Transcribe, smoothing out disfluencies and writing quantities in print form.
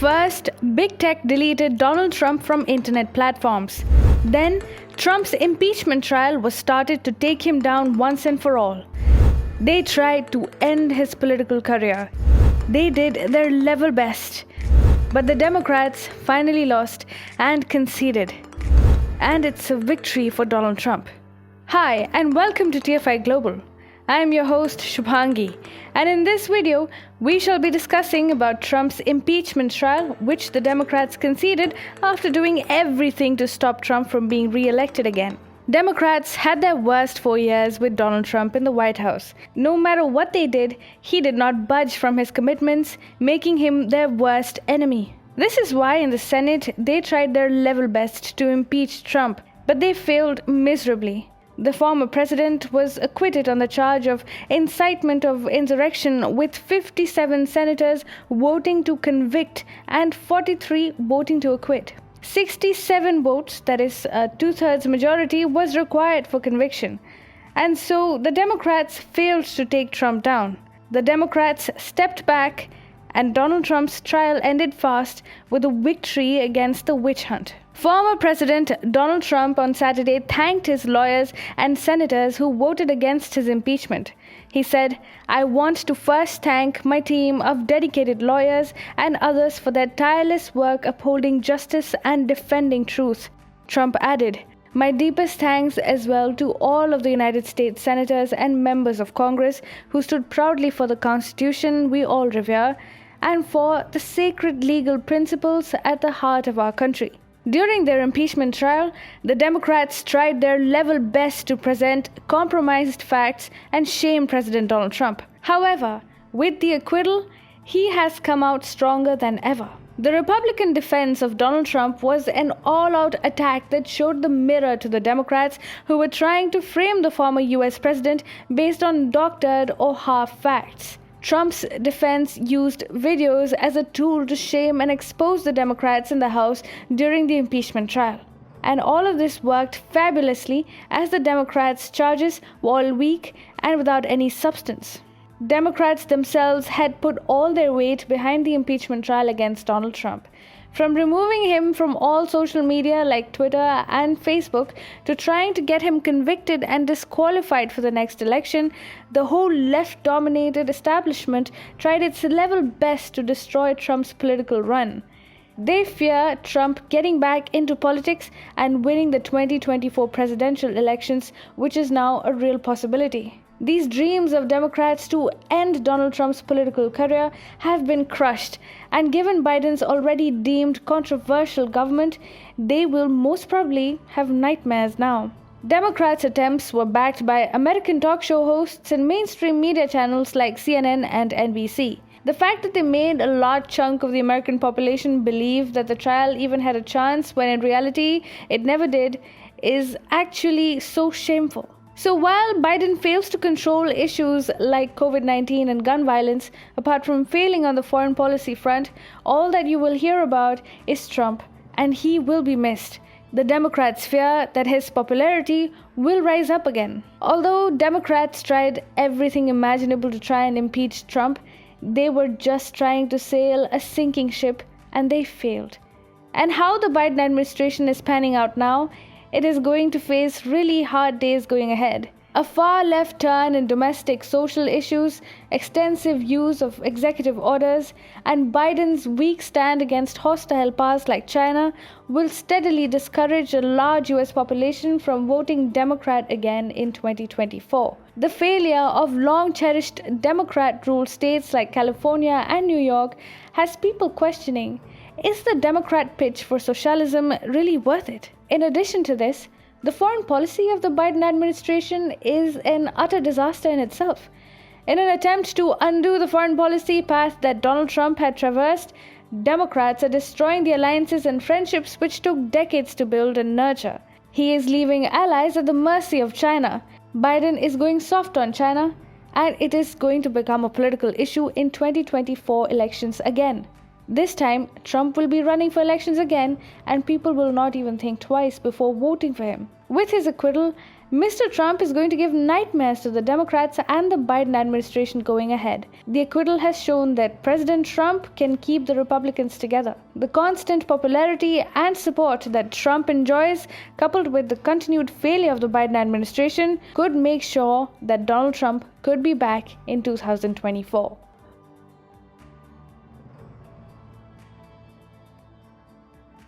First, big tech deleted Donald Trump from internet platforms. Then, Trump's impeachment trial was started to take him down once and for all. They tried to end his political career. They did their level best. But the Democrats finally lost and conceded. And it's a victory for Donald Trump. Hi, and welcome to TFI Global. I am your host Shubhangi, and in this video, we shall be discussing about Trump's impeachment trial, which the Democrats conceded after doing everything to stop Trump from being re-elected again. Democrats had their worst 4 years with Donald Trump in the White House. No matter what they did, he did not budge from his commitments, making him their worst enemy. This is why in the Senate, they tried their level best to impeach Trump, but they failed miserably. The former president was acquitted on the charge of incitement of insurrection, with 57 senators voting to convict and 43 voting to acquit. 67 votes, that is a two-thirds majority, was required for conviction. And so the Democrats failed to take Trump down. The Democrats stepped back, and Donald Trump's trial ended fast with a victory against the witch hunt. Former President Donald Trump on Saturday thanked his lawyers and senators who voted against his impeachment. He said, "I want to first thank my team of dedicated lawyers and others for their tireless work upholding justice and defending truth." Trump added, "My deepest thanks as well to all of the United States senators and members of Congress who stood proudly for the Constitution we all revere and for the sacred legal principles at the heart of our country." During their impeachment trial, the Democrats tried their level best to present compromised facts and shame President Donald Trump. However, with the acquittal, he has come out stronger than ever. The Republican defense of Donald Trump was an all-out attack that showed the mirror to the Democrats who were trying to frame the former US president based on doctored or half facts. Trump's defense used videos as a tool to shame and expose the Democrats in the House during the impeachment trial. And all of this worked fabulously as the Democrats' charges were all weak and without any substance. Democrats themselves had put all their weight behind the impeachment trial against Donald Trump. From removing him from all social media like Twitter and Facebook to trying to get him convicted and disqualified for the next election, the whole left-dominated establishment tried its level best to destroy Trump's political run. They fear Trump getting back into politics and winning the 2024 presidential elections, which is now a real possibility. These dreams of Democrats to end Donald Trump's political career have been crushed, and given Biden's already deemed controversial government, they will most probably have nightmares now. Democrats' attempts were backed by American talk show hosts and mainstream media channels like CNN and NBC. The fact that they made a large chunk of the American population believe that the trial even had a chance when in reality it never did is actually so shameful. So while Biden fails to control issues like COVID-19 and gun violence, apart from failing on the foreign policy front, all that you will hear about is Trump, and he will be missed. The Democrats fear that his popularity will rise up again. Although Democrats tried everything imaginable to try and impeach Trump, they were just trying to sail a sinking ship, and they failed. And how the Biden administration is panning out now, it is going to face really hard days going ahead. A far left turn in domestic social issues, extensive use of executive orders, and Biden's weak stand against hostile powers like China will steadily discourage a large US population from voting Democrat again in 2024. The failure of long-cherished Democrat-ruled states like California and New York has people questioning, is the Democrat pitch for socialism really worth it? In addition to this, the foreign policy of the Biden administration is an utter disaster in itself. In an attempt to undo the foreign policy path that Donald Trump had traversed, Democrats are destroying the alliances and friendships which took decades to build and nurture. He is leaving allies at the mercy of China. Biden is going soft on China, and it is going to become a political issue in 2024 elections again. This time, Trump will be running for elections again, and people will not even think twice before voting for him. With his acquittal, Mr. Trump is going to give nightmares to the Democrats and the Biden administration going ahead. The acquittal has shown that President Trump can keep the Republicans together. The constant popularity and support that Trump enjoys, coupled with the continued failure of the Biden administration, could make sure that Donald Trump could be back in 2024.